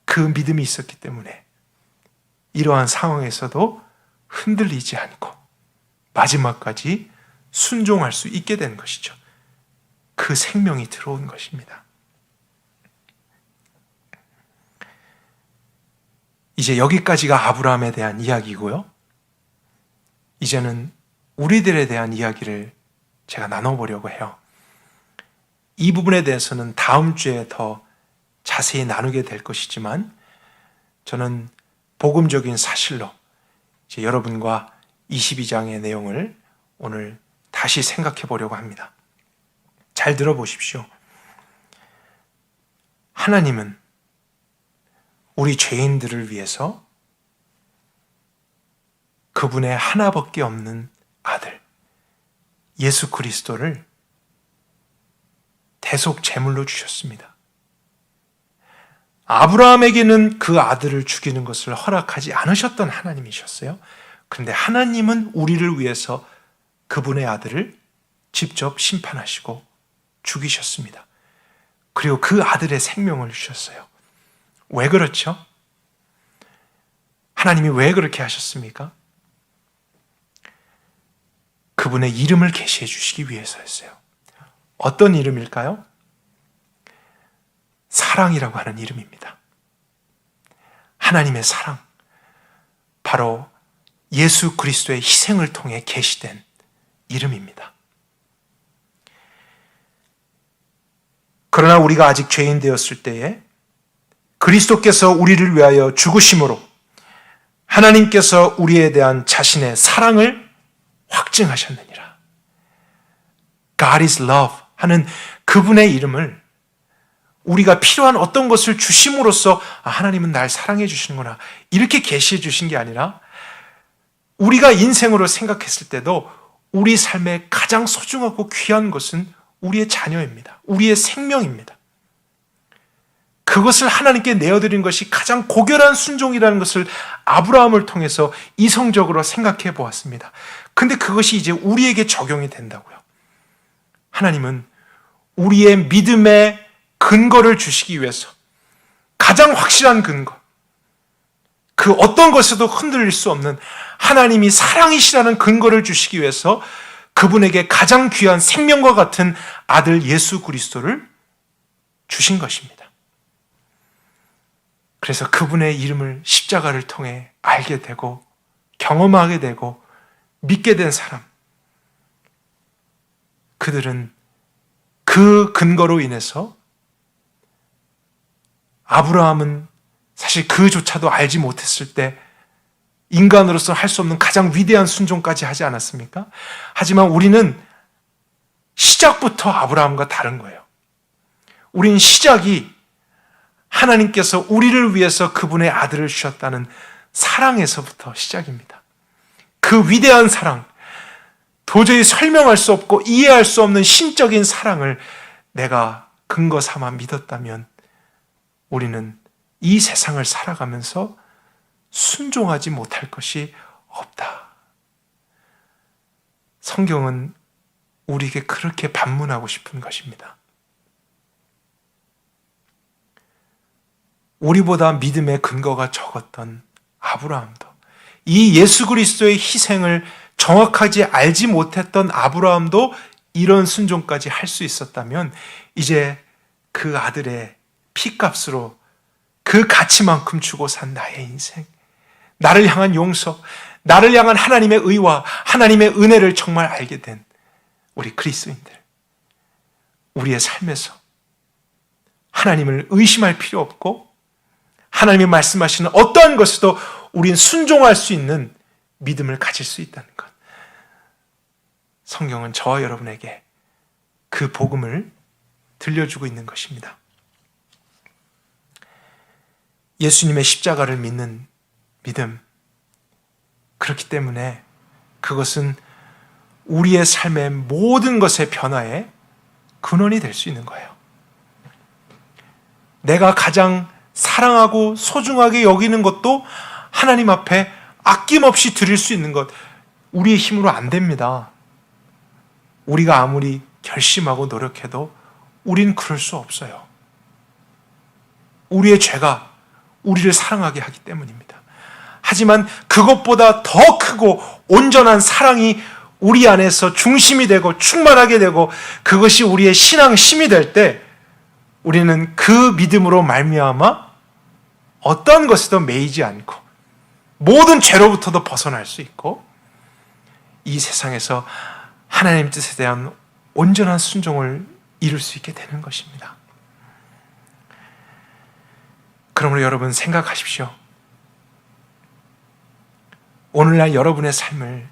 그 믿음이 있었기 때문에 이러한 상황에서도 흔들리지 않고 마지막까지 순종할 수 있게 된 것이죠. 그 생명이 들어온 것입니다. 이제 여기까지가 아브라함에 대한 이야기고요. 이제는 우리들에 대한 이야기를 제가 나눠보려고 해요. 이 부분에 대해서는 다음 주에 더 자세히 나누게 될 것이지만 저는 복음적인 사실로 이제 여러분과 22장의 내용을 오늘 다시 생각해 보려고 합니다. 잘 들어보십시오. 하나님은 우리 죄인들을 위해서 그분의 하나밖에 없는 아들 예수 그리스도를 대속 제물로 주셨습니다. 아브라함에게는 그 아들을 죽이는 것을 허락하지 않으셨던 하나님이셨어요. 그런데 하나님은 우리를 위해서 그분의 아들을 직접 심판하시고 죽이셨습니다. 그리고 그 아들의 생명을 주셨어요. 왜 그렇죠? 하나님이 왜 그렇게 하셨습니까? 그분의 이름을 계시해 주시기 위해서였어요. 어떤 이름일까요? 사랑이라고 하는 이름입니다. 하나님의 사랑, 바로 예수 그리스도의 희생을 통해 계시된 이름입니다. 그러나 우리가 아직 죄인 되었을 때에 그리스도께서 우리를 위하여 죽으심으로 하나님께서 우리에 대한 자신의 사랑을 확증하셨느니라. God is love 하는 그분의 이름을 우리가 필요한 어떤 것을 주심으로써 하나님은 날 사랑해 주시는구나 이렇게 계시해 주신 게 아니라 우리가 인생으로 생각했을 때도 우리 삶의 가장 소중하고 귀한 것은 우리의 자녀입니다. 우리의 생명입니다. 그것을 하나님께 내어드린 것이 가장 고결한 순종이라는 것을 아브라함을 통해서 이성적으로 생각해 보았습니다. 근데 그것이 이제 우리에게 적용이 된다고요. 하나님은 우리의 믿음의 근거를 주시기 위해서 가장 확실한 근거, 그 어떤 것에도 흔들릴 수 없는 하나님이 사랑이시라는 근거를 주시기 위해서 그분에게 가장 귀한 생명과 같은 아들 예수 그리스도를 주신 것입니다. 그래서 그분의 이름을 십자가를 통해 알게 되고 경험하게 되고 믿게 된 사람, 그들은 그 근거로 인해서 아브라함은 사실 그조차도 알지 못했을 때 인간으로서 할 수 없는 가장 위대한 순종까지 하지 않았습니까? 하지만 우리는 시작부터 아브라함과 다른 거예요. 우린 시작이 하나님께서 우리를 위해서 그분의 아들을 주셨다는 사랑에서부터 시작입니다. 그 위대한 사랑, 도저히 설명할 수 없고 이해할 수 없는 신적인 사랑을 내가 근거 삼아 믿었다면 우리는 이 세상을 살아가면서 순종하지 못할 것이 없다. 성경은 우리에게 그렇게 반문하고 싶은 것입니다. 우리보다 믿음의 근거가 적었던 아브라함도, 이 예수 그리스도의 희생을 정확하게 알지 못했던 아브라함도 이런 순종까지 할 수 있었다면 이제 그 아들의 피값으로 그 가치만큼 주고 산 나의 인생, 나를 향한 용서, 나를 향한 하나님의 의와 하나님의 은혜를 정말 알게 된 우리 그리스도인들, 우리의 삶에서 하나님을 의심할 필요 없고 하나님이 말씀하시는 어떠한 것에도 우린 순종할 수 있는 믿음을 가질 수 있다는 것. 성경은 저와 여러분에게 그 복음을 들려주고 있는 것입니다. 예수님의 십자가를 믿는 믿음, 그렇기 때문에 그것은 우리의 삶의 모든 것의 변화의 근원이 될 수 있는 거예요. 내가 가장 사랑하고 소중하게 여기는 것도 하나님 앞에 아낌없이 드릴 수 있는 것, 우리의 힘으로 안 됩니다. 우리가 아무리 결심하고 노력해도 우린 그럴 수 없어요. 우리의 죄가 우리를 사랑하게 하기 때문입니다. 하지만 그것보다 더 크고 온전한 사랑이 우리 안에서 중심이 되고 충만하게 되고 그것이 우리의 신앙 힘이 될 때 우리는 그 믿음으로 말미암아 어떠한 것에도 매이지 않고 모든 죄로부터도 벗어날 수 있고 이 세상에서 하나님 뜻에 대한 온전한 순종을 이룰 수 있게 되는 것입니다. 그러므로 여러분 생각하십시오. 오늘날 여러분의 삶을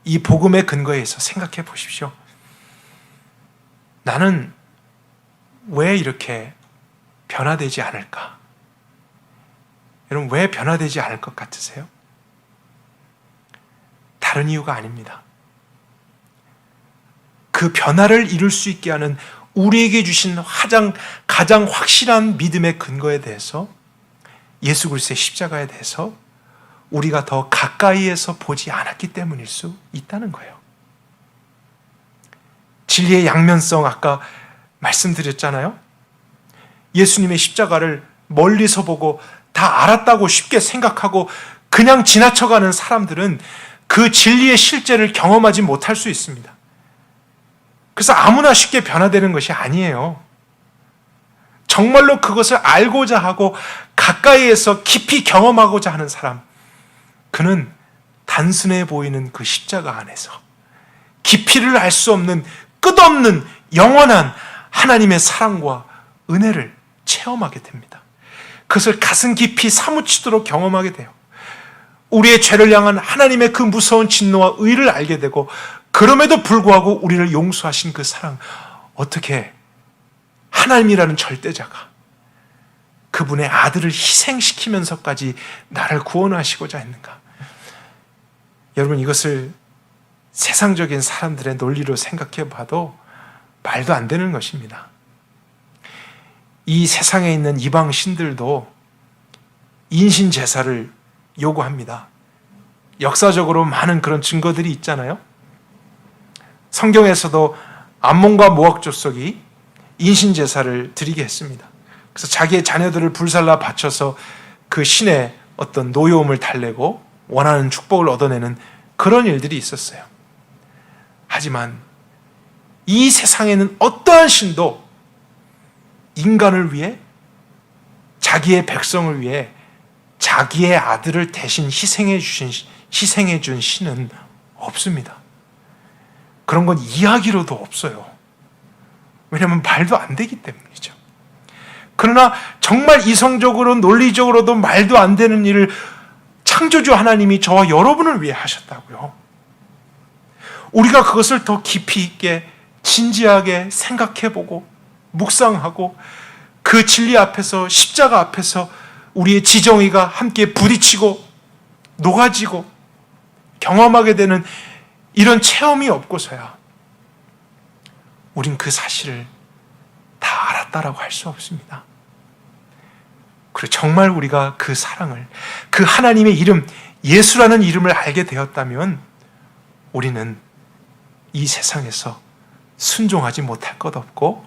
이 복음의 근거에서 생각해 보십시오. 나는 왜 이렇게 변화되지 않을까? 여러분, 왜 변화되지 않을 것 같으세요? 다른 이유가 아닙니다. 그 변화를 이룰 수 있게 하는 우리에게 주신 가장 확실한 믿음의 근거에 대해서, 예수 그리스도의 십자가에 대해서 우리가 더 가까이에서 보지 않았기 때문일 수 있다는 거예요. 진리의 양면성 아까 말씀드렸잖아요. 예수님의 십자가를 멀리서 보고 다 알았다고 쉽게 생각하고 그냥 지나쳐가는 사람들은 그 진리의 실제를 경험하지 못할 수 있습니다. 그래서 아무나 쉽게 변화되는 것이 아니에요. 정말로 그것을 알고자 하고 가까이에서 깊이 경험하고자 하는 사람, 그는 단순해 보이는 그 십자가 안에서 깊이를 알 수 없는 끝없는 영원한 하나님의 사랑과 은혜를 체험하게 됩니다. 그것을 가슴 깊이 사무치도록 경험하게 돼요. 우리의 죄를 향한 하나님의 그 무서운 진노와 의를 알게 되고, 그럼에도 불구하고 우리를 용서하신 그 사랑, 어떻게 하나님이라는 절대자가 그분의 아들을 희생시키면서까지 나를 구원하시고자 했는가? 여러분, 이것을 세상적인 사람들의 논리로 생각해 봐도 말도 안 되는 것입니다. 이 세상에 있는 이방 신들도 인신 제사를 요구합니다. 역사적으로 많은 그런 증거들이 있잖아요. 성경에서도 암몬과 모압 족속이 인신 제사를 드리게 했습니다. 그래서 자기의 자녀들을 불살라 바쳐서 그 신의 어떤 노여움을 달래고 원하는 축복을 얻어내는 그런 일들이 있었어요. 하지만 이 세상에는 어떠한 신도 인간을 위해, 자기의 백성을 위해 자기의 아들을 대신 희생해 준 신은 없습니다. 그런 건 이야기로도 없어요. 왜냐하면 말도 안 되기 때문이죠. 그러나 정말 이성적으로 논리적으로도 말도 안 되는 일을 창조주 하나님이 저와 여러분을 위해 하셨다고요. 우리가 그것을 더 깊이 있게 진지하게 생각해보고 묵상하고 그 진리 앞에서, 십자가 앞에서 우리의 지정의가 함께 부딪히고 녹아지고 경험하게 되는 이런 체험이 없고서야 우린 그 사실을 다 알았다라고 할 수 없습니다. 그리고 정말 우리가 그 사랑을, 그 하나님의 이름, 예수라는 이름을 알게 되었다면 우리는 이 세상에서 순종하지 못할 것 없고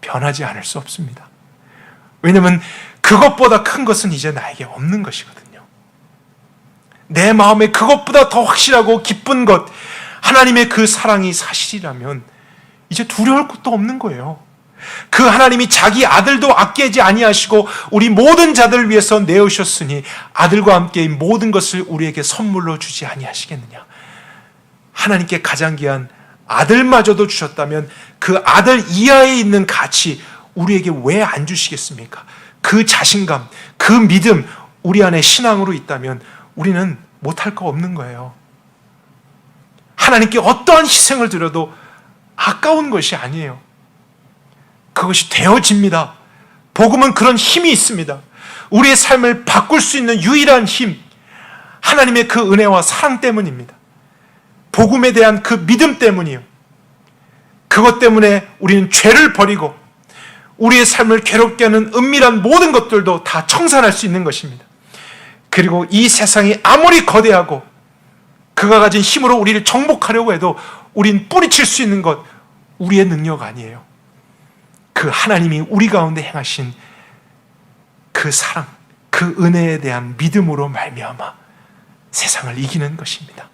변하지 않을 수 없습니다. 왜냐하면 그것보다 큰 것은 이제 나에게 없는 것이거든요. 내 마음에 그것보다 더 확실하고 기쁜 것, 하나님의 그 사랑이 사실이라면 이제 두려울 것도 없는 거예요. 그 하나님이 자기 아들도 아끼지 아니하시고 우리 모든 자들을 위해서 내어주셨으니 아들과 함께 모든 것을 우리에게 선물로 주지 아니하시겠느냐. 하나님께 가장 귀한 아들마저도 주셨다면 그 아들 이하에 있는 가치 우리에게 왜 안 주시겠습니까? 그 자신감, 그 믿음 우리 안에 신앙으로 있다면 우리는 못할 거 없는 거예요. 하나님께 어떠한 희생을 드려도 아까운 것이 아니에요. 그것이 되어집니다. 복음은 그런 힘이 있습니다. 우리의 삶을 바꿀 수 있는 유일한 힘, 하나님의 그 은혜와 사랑 때문입니다. 복음에 대한 그 믿음 때문이에요. 그것 때문에 우리는 죄를 버리고 우리의 삶을 괴롭게 하는 은밀한 모든 것들도 다 청산할 수 있는 것입니다. 그리고 이 세상이 아무리 거대하고 그가 가진 힘으로 우리를 정복하려고 해도 우린 뿌리칠 수 있는 것, 우리의 능력 아니에요. 그 하나님이 우리 가운데 행하신 그 사랑, 그 은혜에 대한 믿음으로 말미암아 세상을 이기는 것입니다.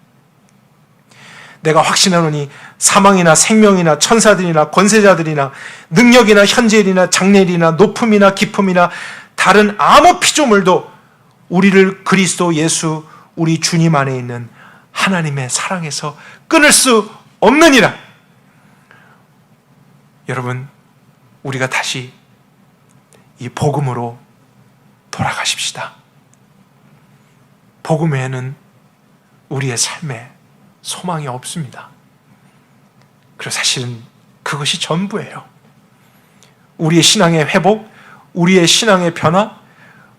내가 확신하노니 사망이나 생명이나 천사들이나 권세자들이나 능력이나 현재일이나 장래일이나 높음이나 깊음이나 다른 아무 피조물도 우리를 그리스도 예수 우리 주님 안에 있는 하나님의 사랑에서 끊을 수 없느니라. 여러분, 우리가 다시 이 복음으로 돌아가십시다. 복음 외에는 우리의 삶에 소망이 없습니다. 그리고 사실은 그것이 전부예요. 우리의 신앙의 회복, 우리의 신앙의 변화,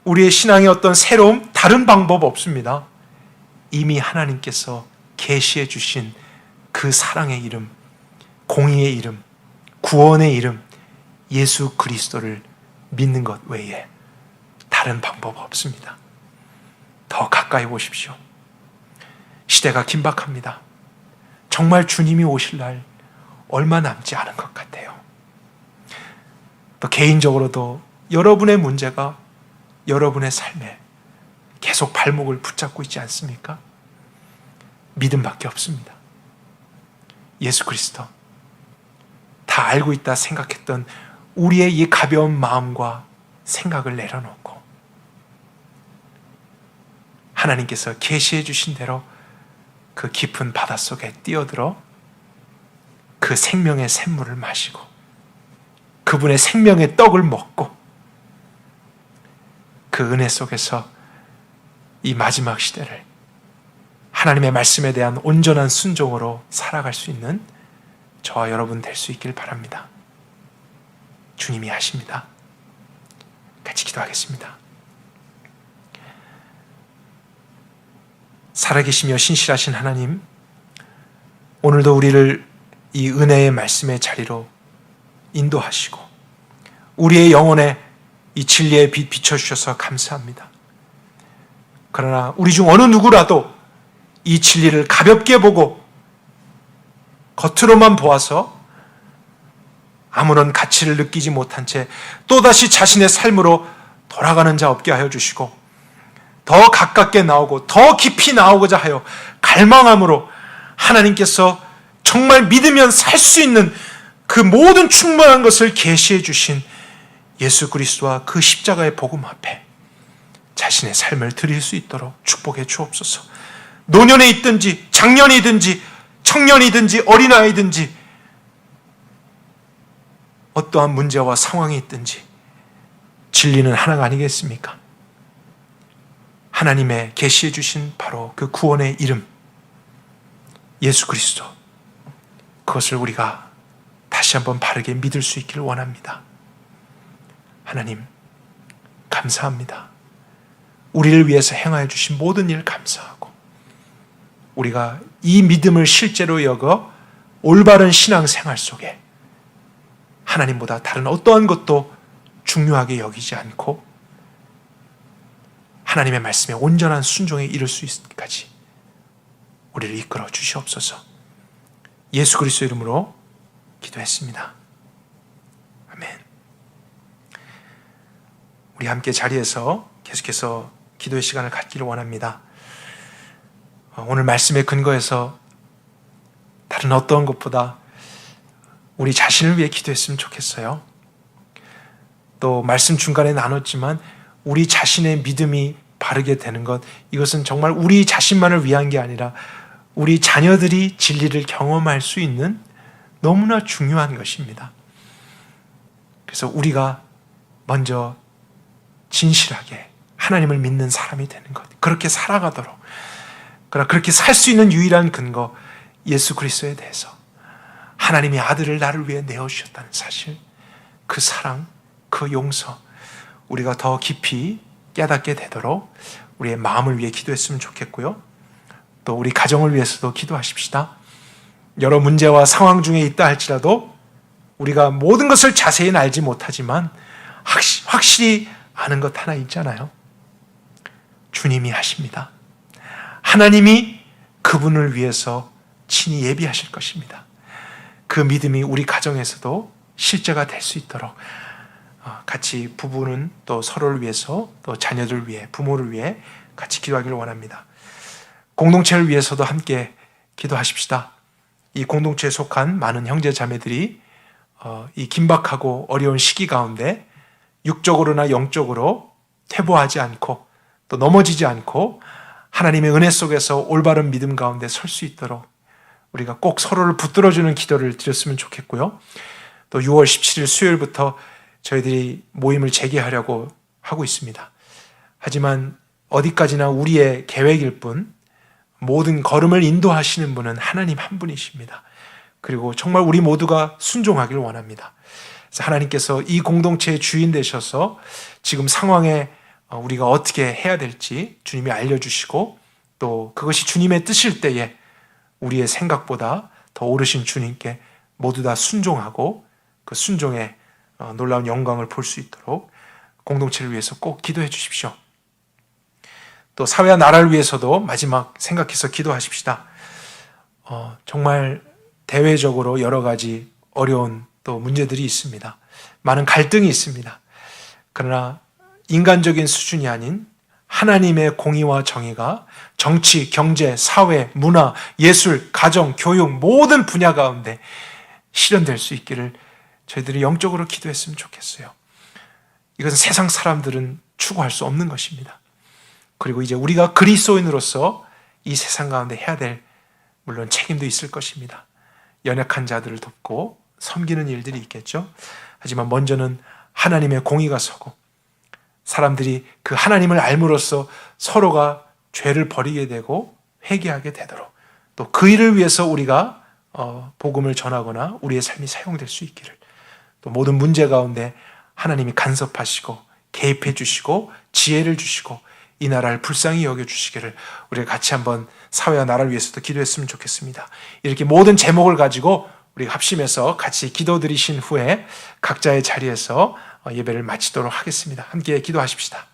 우리의 신앙의 어떤 새로움, 다른 방법 없습니다. 이미 하나님께서 계시해 주신 그 사랑의 이름, 공의의 이름, 구원의 이름, 예수 그리스도를 믿는 것 외에 다른 방법 없습니다. 더 가까이 오십시오. 시대가 긴박합니다. 정말 주님이 오실 날 얼마 남지 않은 것 같아요. 또 개인적으로도 여러분의 문제가 여러분의 삶에 계속 발목을 붙잡고 있지 않습니까? 믿음밖에 없습니다. 예수 그리스도, 다 알고 있다 생각했던 우리의 이 가벼운 마음과 생각을 내려놓고 하나님께서 계시해 주신 대로 그 깊은 바닷속에 뛰어들어 그 생명의 샘물을 마시고 그분의 생명의 떡을 먹고 그 은혜 속에서 이 마지막 시대를 하나님의 말씀에 대한 온전한 순종으로 살아갈 수 있는 저와 여러분 될 수 있길 바랍니다. 주님이 하십니다. 같이 기도하겠습니다. 살아계시며 신실하신 하나님, 오늘도 우리를 이 은혜의 말씀의 자리로 인도하시고 우리의 영혼에 이 진리의 빛 비춰주셔서 감사합니다. 그러나 우리 중 어느 누구라도 이 진리를 가볍게 보고 겉으로만 보아서 아무런 가치를 느끼지 못한 채 또다시 자신의 삶으로 돌아가는 자 없게 하여 주시고, 더 가깝게 나오고 더 깊이 나오고자 하여 갈망함으로 하나님께서 정말 믿으면 살 수 있는 그 모든 충분한 것을 계시해 주신 예수 그리스도와 그 십자가의 복음 앞에 자신의 삶을 드릴 수 있도록 축복해 주옵소서. 노년에 있든지 장년이든지 청년이든지 어린아이든지 어떠한 문제와 상황이 있든지 진리는 하나가 아니겠습니까? 하나님의 계시해 주신 바로 그 구원의 이름 예수 그리스도, 그것을 우리가 다시 한번 바르게 믿을 수 있기를 원합니다. 하나님 감사합니다. 우리를 위해서 행하여 주신 모든 일 감사하고, 우리가 이 믿음을 실제로 여겨 올바른 신앙생활 속에 하나님보다 다른 어떠한 것도 중요하게 여기지 않고 하나님의 말씀에 온전한 순종에 이를 수 있기까지 우리를 이끌어 주시옵소서. 예수 그리스도 이름으로 기도했습니다. 아멘. 우리 함께 자리에서 계속해서 기도의 시간을 갖기를 원합니다. 오늘 말씀에 근거해서 다른 어떤 것보다 우리 자신을 위해 기도했으면 좋겠어요. 또 말씀 중간에 나눴지만 우리 자신의 믿음이 바르게 되는 것, 이것은 정말 우리 자신만을 위한 게 아니라 우리 자녀들이 진리를 경험할 수 있는 너무나 중요한 것입니다. 그래서 우리가 먼저 진실하게 하나님을 믿는 사람이 되는 것, 그렇게 살아가도록, 그러나 그렇게 살 수 있는 유일한 근거 예수 그리스도에 대해서 하나님이 아들을 나를 위해 내어주셨다는 사실, 그 사랑, 그 용서, 우리가 더 깊이 깨닫게 되도록 우리의 마음을 위해 기도했으면 좋겠고요. 또 우리 가정을 위해서도 기도하십시다. 여러 문제와 상황 중에 있다 할지라도 우리가 모든 것을 자세히는 알지 못하지만 확실히 아는 것 하나 있잖아요. 주님이 하십니다. 하나님이 그분을 위해서 친히 예비하실 것입니다. 그 믿음이 우리 가정에서도 실제가 될 수 있도록 같이 부부는 또 서로를 위해서, 또 자녀들 위해, 부모를 위해 같이 기도하기를 원합니다. 공동체를 위해서도 함께 기도하십시다. 이 공동체에 속한 많은 형제 자매들이 이 긴박하고 어려운 시기 가운데 육적으로나 영적으로 퇴보하지 않고 또 넘어지지 않고 하나님의 은혜 속에서 올바른 믿음 가운데 설 수 있도록 우리가 꼭 서로를 붙들어주는 기도를 드렸으면 좋겠고요. 또 6월 17일 수요일부터 저희들이 모임을 재개하려고 하고 있습니다. 하지만 어디까지나 우리의 계획일 뿐 모든 걸음을 인도하시는 분은 하나님 한 분이십니다. 그리고 정말 우리 모두가 순종하기를 원합니다. 그래서 하나님께서 이 공동체의 주인 되셔서 지금 상황에 우리가 어떻게 해야 될지 주님이 알려주시고, 또 그것이 주님의 뜻일 때에 우리의 생각보다 더 오르신 주님께 모두 다 순종하고 그 순종의 놀라운 영광을 볼 수 있도록 공동체를 위해서 꼭 기도해 주십시오. 또 사회와 나라를 위해서도 마지막 생각해서 기도하십시다. 정말 대외적으로 여러 가지 어려운 또 문제들이 있습니다. 많은 갈등이 있습니다. 그러나 인간적인 수준이 아닌 하나님의 공의와 정의가 정치, 경제, 사회, 문화, 예술, 가정, 교육 모든 분야 가운데 실현될 수 있기를 저희들이 영적으로 기도했으면 좋겠어요. 이것은 세상 사람들은 추구할 수 없는 것입니다. 그리고 이제 우리가 그리스도인으로서 이 세상 가운데 해야 될 물론 책임도 있을 것입니다. 연약한 자들을 돕고 섬기는 일들이 있겠죠. 하지만 먼저는 하나님의 공의가 서고 사람들이 그 하나님을 알므로써 서로가 죄를 버리게 되고 회개하게 되도록, 또 그 일을 위해서 우리가 복음을 전하거나 우리의 삶이 사용될 수 있기를, 또 모든 문제 가운데 하나님이 간섭하시고 개입해 주시고 지혜를 주시고 이 나라를 불쌍히 여겨주시기를 우리가 같이 한번 사회와 나라를 위해서도 기도했으면 좋겠습니다. 이렇게 모든 제목을 가지고 우리가 합심해서 같이 기도드리신 후에 각자의 자리에서 예배를 마치도록 하겠습니다. 함께 기도하십시다.